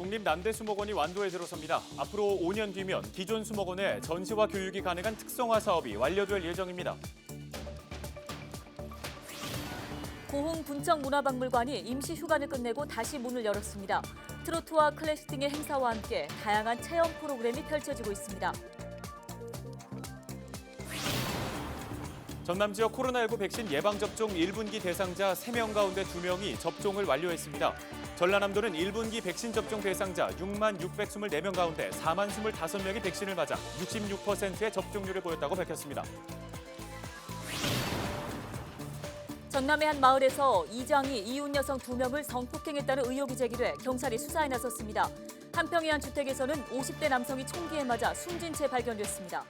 국립난대수목원이 완도에 들어섭니다. 앞으로 5년 뒤면 기존 수목원의 전시와 교육이 가능한 특성화 사업이 완료될 예정입니다. 고흥 분청문화박물관이 임시 휴관을 끝내고 다시 문을 열었습니다. 트로트와 클래식 등의 행사와 함께 다양한 체험 프로그램이 펼쳐지고 있습니다. 전남 지역 코로나19 백신 예방접종 1분기 대상자 3명 가운데 2명이 접종을 완료했습니다. 전라남도는 1분기 백신 접종 대상자 6만 624명 가운데 4만 25명이 백신을 맞아 66%의 접종률을 보였다고 밝혔습니다. 전남의 한 마을에서 이장이 이웃 여성 2명을 성폭행했다는 의혹이 제기돼 경찰이 수사에 나섰습니다. 한평의 한 주택에서는 50대 남성이 총기에 맞아 숨진 채 발견됐습니다.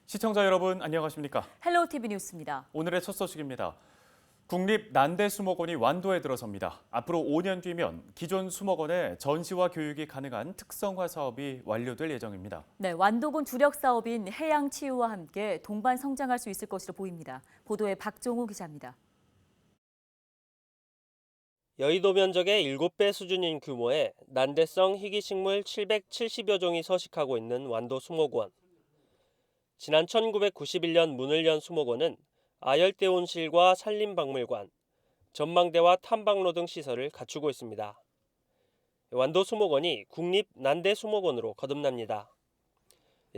시청자 여러분 안녕하십니까? 헬로우 TV 뉴스입니다. 오늘의 첫 소식입니다. 국립난대수목원이 완도에 들어섭니다. 앞으로 5년 뒤면 기존 수목원의 전시와 교육이 가능한 특성화 사업이 완료될 예정입니다. 네, 완도군 주력 사업인 해양치유와 함께 동반 성장할 수 있을 것으로 보입니다. 보도에 박종우 기자입니다. 여의도 면적의 7배 수준인 규모의 난대성 희귀식물 770여 종이 서식하고 있는 완도 수목원. 지난 1991년 문을 연 수목원은 아열대 온실과 산림박물관, 전망대와 탐방로 등 시설을 갖추고 있습니다. 완도 수목원이 국립난대수목원으로 거듭납니다.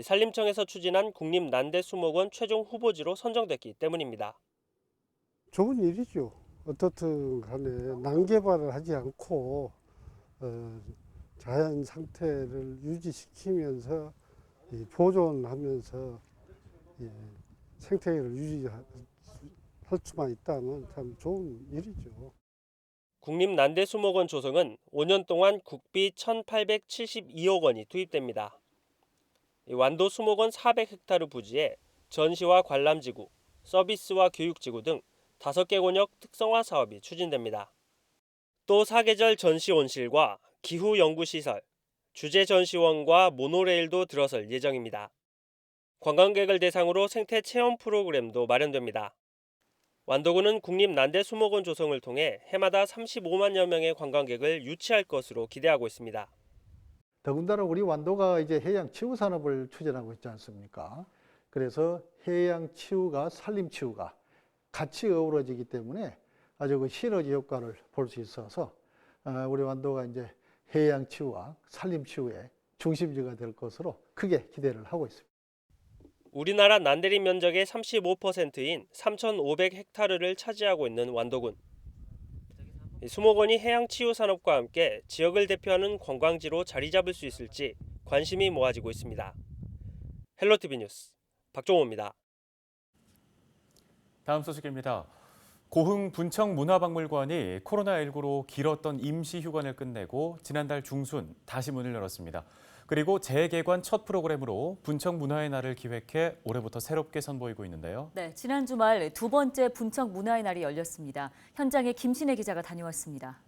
산림청에서 추진한 국립난대수목원 최종 후보지로 선정됐기 때문입니다. 좋은 일이죠. 어떻든 간에 난개발을 하지 않고 자연 상태를 유지시키면서 보존하면서 생태계를 유지할 수만 있다면 참 좋은 일이죠. 국립난대수목원 조성은 5년 동안 국비 1,872억 원이 투입됩니다. 완도 수목원 400헥타르 부지에 전시와 관람지구, 서비스와 교육지구 등 5개 권역 특성화 사업이 추진됩니다. 또 사계절 전시 온실과 기후 연구시설, 주제 전시원과 모노레일도 들어설 예정입니다. 관광객을 대상으로 생태 체험 프로그램도 마련됩니다. 완도군은 국립난대수목원 조성을 통해 해마다 35만여 명의 관광객을 유치할 것으로 기대하고 있습니다. 더군다나 우리 완도가 이제 해양 치유 산업을 추진하고 있지 않습니까? 그래서 해양 치유가 산림 치유가 같이 어우러지기 때문에 아주 그 시너지 효과를 볼 수 있어서 우리 완도가 이제 해양 치유와 산림 치유의 중심지가 될 것으로 크게 기대를 하고 있습니다. 우리나라 난대리 면적의 35%인 3,500헥타르를 차지하고 있는 완도군. 수목원이 해양 치유 산업과 함께 지역을 대표하는 관광지로 자리 잡을 수 있을지 관심이 모아지고 있습니다. 헬로티비 뉴스 박종호입니다. 다음 소식입니다. 고흥 분청문화박물관이 코로나19로 길었던 임시 휴관을 끝내고 지난달 중순 다시 문을 열었습니다. 그리고 재개관 첫 프로그램으로 분청문화의 날을 기획해 올해부터 새롭게 선보이고 있는데요. 네, 지난 주말 두 번째 분청문화의 날이 열렸습니다. 현장에 김신혜 기자가 다녀왔습니다.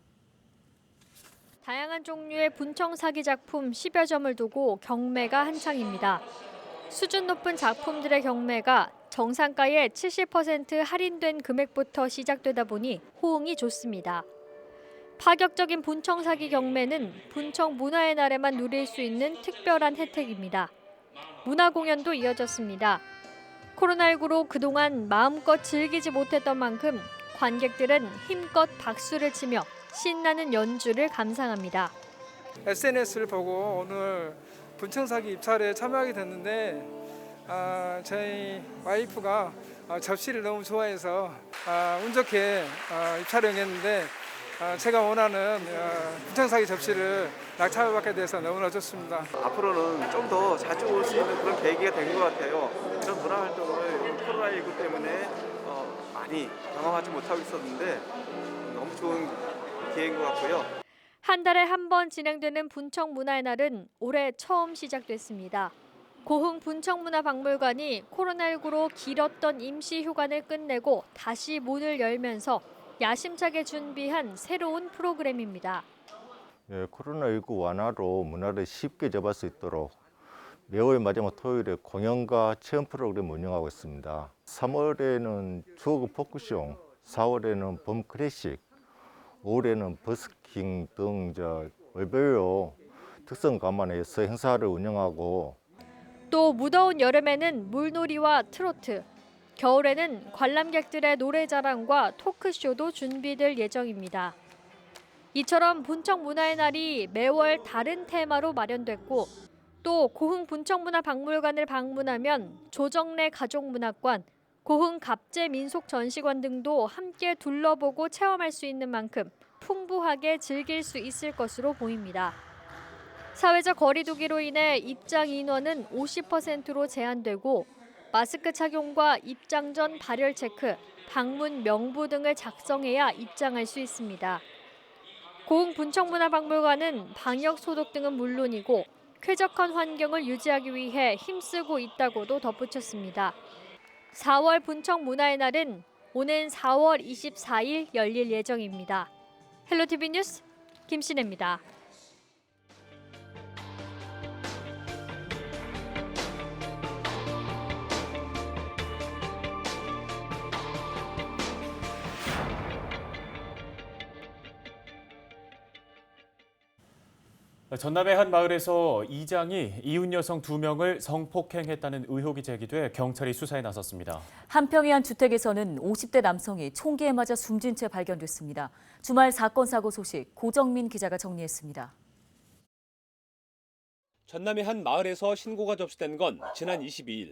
다양한 종류의 분청 사기 작품 10여 점을 두고 경매가 한창입니다. 수준 높은 작품들의 경매가 정상가의 70% 할인된 금액부터 시작되다 보니 호응이 좋습니다. 파격적인 분청 사기 경매는 분청 문화의 날에만 누릴 수 있는 특별한 혜택입니다. 문화 공연도 이어졌습니다. 코로나19로 그동안 마음껏 즐기지 못했던 만큼 관객들은 힘껏 박수를 치며 신나는 연주를 감상합니다. SNS를 보고 오늘 분청사기 입찰에 참여하게 됐는데 저희 와이프가 접시를 너무 좋아해서 운 좋게 입찰을 응했는데 제가 원하는 분청사기 접시를 낙찰받게 돼서 너무나 좋습니다. 앞으로는 좀 더 자주 올 수 있는 그런 계기가 된 것 같아요. 이런 문화활동을 코로나19 때문에 많이 경험하지 못하고 있었는데 너무 좋은 기회인 것 같고요. 한 달에 한 번 진행되는 분청문화의 날은 올해 처음 시작됐습니다. 고흥 분청문화박물관이 코로나19로 길었던 임시 휴관을 끝내고 다시 문을 열면서 야심차게 준비한 새로운 프로그램입니다. 예, 코로나19 완화로 문화를 쉽게 접할 수 있도록 매월 마지막 토요일에 공연과 체험 프로그램 운영하고 있습니다. 3월에는 주어그 포크쇼, 4월에는 봄 클래식, 5월에는 버스킹 등 월별로 특성 감안해서 행사를 운영하고 또 무더운 여름에는 물놀이와 트로트, 겨울에는 관람객들의 노래자랑과 토크쇼도 준비될 예정입니다. 이처럼 분청 문화의 날이 매월 다른 테마로 마련됐고 또 고흥 분청문화박물관을 방문하면 조정래 가족문학관, 고흥 갑제민속전시관 등도 함께 둘러보고 체험할 수 있는 만큼 풍부하게 즐길 수 있을 것으로 보입니다. 사회적 거리 두기로 인해 입장 인원은 50%로 제한되고 마스크 착용과 입장 전 발열 체크, 방문 명부 등을 작성해야 입장할 수 있습니다. 고흥 분청문화박물관은 방역 소독 등은 물론이고 쾌적한 환경을 유지하기 위해 힘쓰고 있다고도 덧붙였습니다. 4월 분청문화의 날은 오는 4월 24일 열릴 예정입니다. 헬로티비 뉴스 김신혜입니다. 전남의 한 마을에서 이장이 이웃 여성 2명을 성폭행했다는 의혹이 제기돼 경찰이 수사에 나섰습니다. 한평의 한 주택에서는 50대 남성이 총기에 맞아 숨진 채 발견됐습니다. 주말 사건 사고 소식 고정민 기자가 정리했습니다. 전남의 한 마을에서 신고가 접수된 건 지난 22일.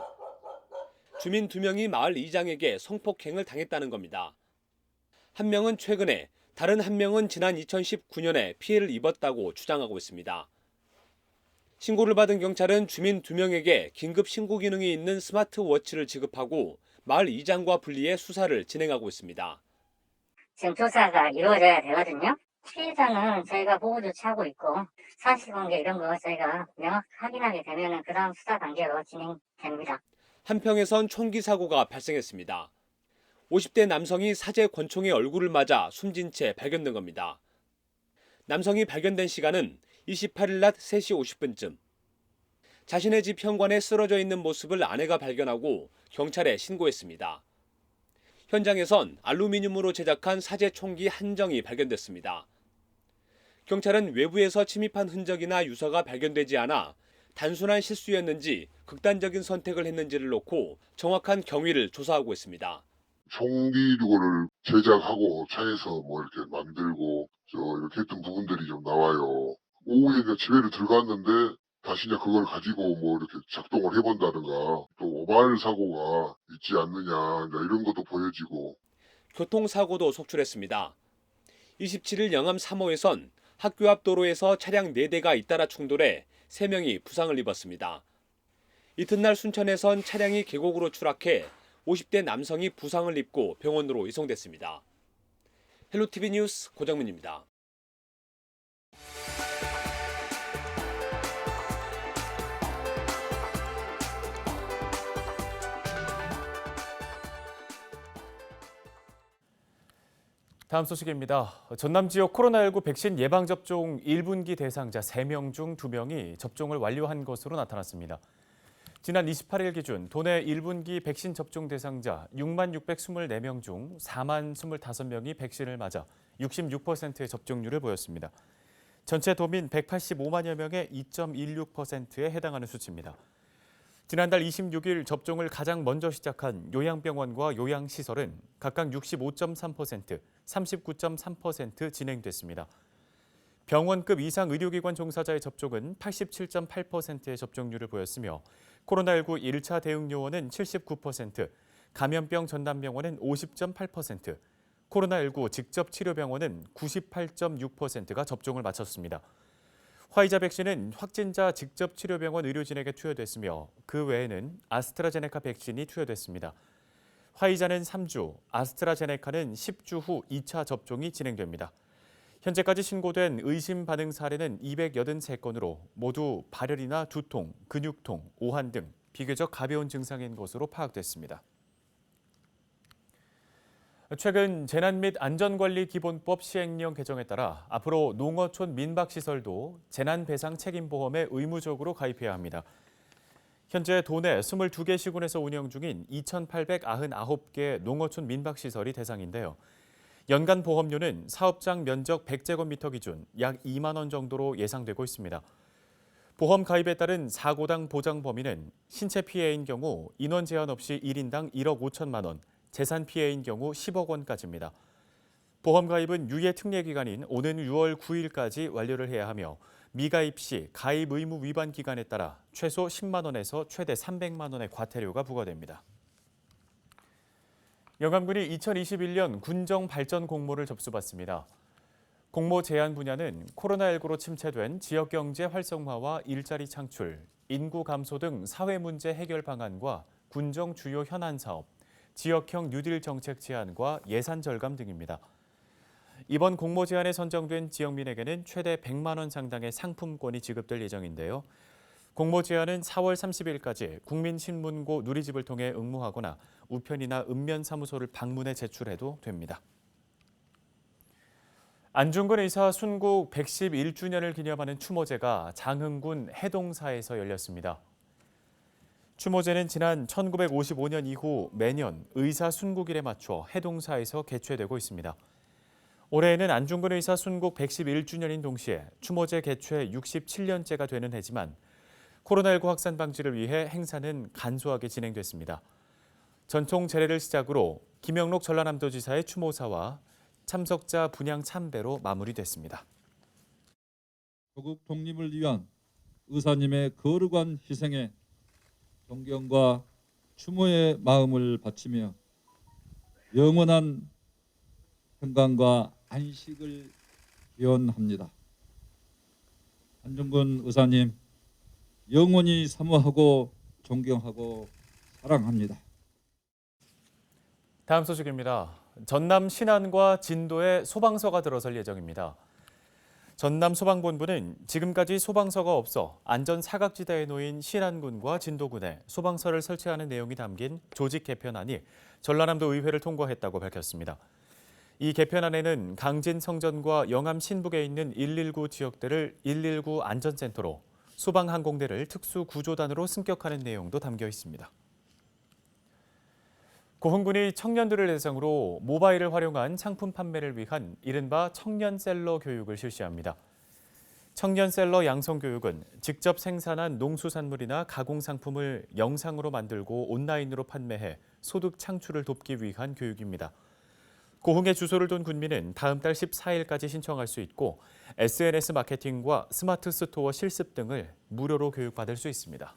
주민 2명이 마을 이장에게 성폭행을 당했다는 겁니다. 한 명은 최근에, 다른 한 명은 지난 2019년에 피해를 입었다고 주장하고 있습니다. 신고를 받은 경찰은 주민 2명에게 긴급 신고 기능이 있는 스마트워치를 지급하고 마을 이장과 분리해 수사를 진행하고 있습니다. 지금 조사가 이루어져야 되거든요. 피해자는 저희가 보호 조치하고 있고 사실관계 이런 거 저희가 명확히 확인하게 되면 그 다음 수사 단계로 진행됩니다. 한평에선 총기 사고가 발생했습니다. 50대 남성이 사제 권총의 얼굴을 맞아 숨진 채 발견된 겁니다. 남성이 발견된 시간은 28일 낮 3시 50분쯤. 자신의 집 현관에 쓰러져 있는 모습을 아내가 발견하고 경찰에 신고했습니다. 현장에선 알루미늄으로 제작한 사제 총기 한 정이 발견됐습니다. 경찰은 외부에서 침입한 흔적이나 유서가 발견되지 않아 단순한 실수였는지 극단적인 선택을 했는지를 놓고 정확한 경위를 조사하고 있습니다. 총기 이거를 제작하고 차에서 이렇게 만들고 이렇게 했던 부분들이 좀 나와요. 오후에 이제 집에를 들어갔는데 다시 이제 그걸 가지고 이렇게 작동을 해본다든가 또 오발 사고가 있지 않느냐 이런 것도 보여지고. 교통사고도 속출했습니다. 27일 영암 3호에선 학교 앞 도로에서 차량 4대가 잇따라 충돌해 3명이 부상을 입었습니다. 이튿날 순천에선 차량이 계곡으로 추락해 50대 남성이 부상을 입고 병원으로 이송됐습니다. 헬로티비 뉴스 고정민입니다. 다음 소식입니다. 전남 지역 코로나19 백신 예방접종 1분기 대상자 3명 중 2명이 접종을 완료한 것으로 나타났습니다. 지난 28일 기준 도내 1분기 백신 접종 대상자 6만 624명 중 4만 25명이 백신을 맞아 66%의 접종률을 보였습니다. 전체 도민 185만여 명의 2.16%에 해당하는 수치입니다. 지난달 26일 접종을 가장 먼저 시작한 요양병원과 요양시설은 각각 65.3%, 39.3% 진행됐습니다. 병원급 이상 의료기관 종사자의 접종은 87.8%의 접종률을 보였으며 코로나19 1차 대응 요원은 79%, 감염병 전담병원은 50.8%, 코로나19 직접치료병원은 98.6%가 접종을 마쳤습니다. 화이자 백신은 확진자 직접치료병원 의료진에게 투여됐으며 그 외에는 아스트라제네카 백신이 투여됐습니다. 화이자는 3주, 아스트라제네카는 10주 후 2차 접종이 진행됩니다. 현재까지 신고된 의심 반응 사례는 283건으로 모두 발열이나 두통, 근육통, 오한 등 비교적 가벼운 증상인 것으로 파악됐습니다. 최근 재난 및 안전관리기본법 시행령 개정에 따라 앞으로 농어촌 민박시설도 재난배상 책임보험에 의무적으로 가입해야 합니다. 현재 도내 22개 시군에서 운영 중인 2,899개 농어촌 민박시설이 대상인데요. 연간 보험료는 사업장 면적 100제곱미터 기준 약 2만 원 정도로 예상되고 있습니다. 보험 가입에 따른 사고당 보장 범위는 신체 피해인 경우 인원 제한 없이 1인당 1억 5천만 원, 재산 피해인 경우 10억 원까지입니다. 보험 가입은 유예 특례 기간인 오는 6월 9일까지 완료를 해야 하며 미가입 시 가입 의무 위반 기간에 따라 최소 10만 원에서 최대 300만 원의 과태료가 부과됩니다. 영암군이 2021년 군정 발전 공모를 접수받습니다. 공모 제안 분야는 코로나19로 침체된 지역경제 활성화와 일자리 창출, 인구 감소 등 사회 문제 해결 방안과 군정 주요 현안 사업, 지역형 뉴딜 정책 제안과 예산 절감 등입니다. 이번 공모 제안에 선정된 지역민에게는 최대 100만 원 상당의 상품권이 지급될 예정인데요. 공모 제안은 4월 30일까지 국민신문고 누리집을 통해 응모하거나 우편이나 읍면사무소를 방문해 제출해도 됩니다. 안중근 의사 순국 111주년을 기념하는 추모제가 장흥군 해동사에서 열렸습니다. 추모제는 지난 1955년 이후 매년 의사 순국일에 맞춰 해동사에서 개최되고 있습니다. 올해에는 안중근 의사 순국 111주년인 동시에 추모제 개최 67년째가 되는 해지만 코로나19 확산 방지를 위해 행사는 간소하게 진행됐습니다. 전통 제례를 시작으로 김영록 전라남도지사의 추모사와 참석자 분향 참배로 마무리됐습니다. 조국 독립을 위한 의사님의 거룩한 희생에 존경과 추모의 마음을 바치며 영원한 건강과 안식을 기원합니다. 안중근 의사님 영원히 사모하고 존경하고 사랑합니다. 다음 소식입니다. 전남 신안과 진도에 소방서가 들어설 예정입니다. 전남 소방본부는 지금까지 소방서가 없어 안전 사각지대에 놓인 신안군과 진도군에 소방서를 설치하는 내용이 담긴 조직 개편안이 전라남도 의회를 통과했다고 밝혔습니다. 이 개편안에는 강진 성전과 영암 신북에 있는 119 지역대를 119 안전센터로 소방항공대를 특수구조단으로 승격하는 내용도 담겨 있습니다. 고흥군이 청년들을 대상으로 모바일을 활용한 상품 판매를 위한 이른바 청년셀러 교육을 실시합니다. 청년셀러 양성교육은 직접 생산한 농수산물이나 가공상품을 영상으로 만들고 온라인으로 판매해 소득 창출을 돕기 위한 교육입니다. 고흥에 주소를 둔 군민은 다음 달 14일까지 신청할 수 있고 SNS 마케팅과 스마트 스토어 실습 등을 무료로 교육받을 수 있습니다.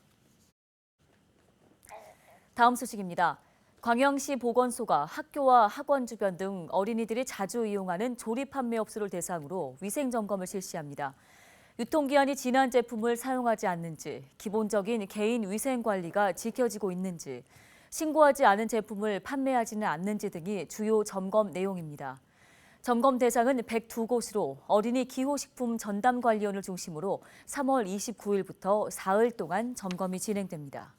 다음 소식입니다. 광양시 보건소가 학교와 학원 주변 등 어린이들이 자주 이용하는 조립 판매업소를 대상으로 위생점검을 실시합니다. 유통기한이 지난 제품을 사용하지 않는지, 기본적인 개인 위생 관리가 지켜지고 있는지, 신고하지 않은 제품을 판매하지는 않는지 등이 주요 점검 내용입니다. 점검 대상은 102곳으로 어린이 기호식품 전담관리원을 중심으로 3월 29일부터 사흘 동안 점검이 진행됩니다.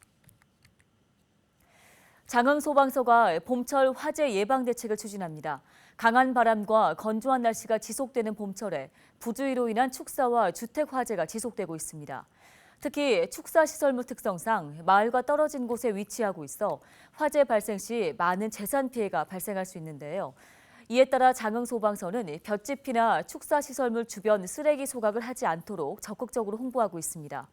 장흥소방서가 봄철 화재 예방 대책을 추진합니다. 강한 바람과 건조한 날씨가 지속되는 봄철에 부주의로 인한 축사와 주택 화재가 지속되고 있습니다. 특히 축사시설물 특성상 마을과 떨어진 곳에 위치하고 있어 화재 발생 시 많은 재산 피해가 발생할 수 있는데요. 이에 따라 장흥소방서는 볏짚이나 축사시설물 주변 쓰레기 소각을 하지 않도록 적극적으로 홍보하고 있습니다.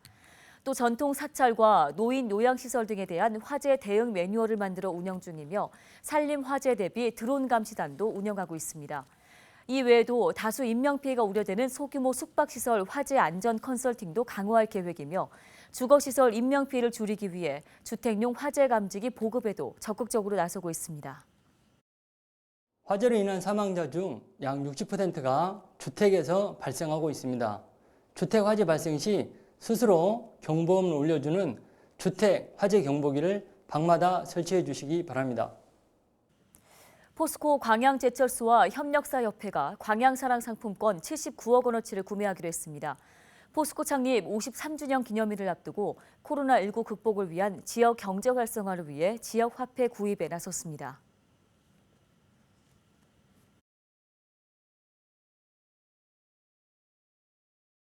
또 전통 사찰과 노인 요양시설 등에 대한 화재 대응 매뉴얼을 만들어 운영 중이며 산림 화재 대비 드론 감시단도 운영하고 있습니다. 이 외에도 다수 인명피해가 우려되는 소규모 숙박시설 화재 안전 컨설팅도 강화할 계획이며 주거시설 인명피해를 줄이기 위해 주택용 화재 감지기 보급에도 적극적으로 나서고 있습니다. 화재로 인한 사망자 중 약 60%가 주택에서 발생하고 있습니다. 주택 화재 발생 시 스스로 경보음을 울려주는 주택 화재 경보기를 방마다 설치해 주시기 바랍니다. 포스코 광양제철소와 협력사협회가 광양사랑상품권 79억 원어치를 구매하기로 했습니다. 포스코 창립 53주년 기념일을 앞두고 코로나19 극복을 위한 지역 경제 활성화를 위해 지역 화폐 구입에 나섰습니다.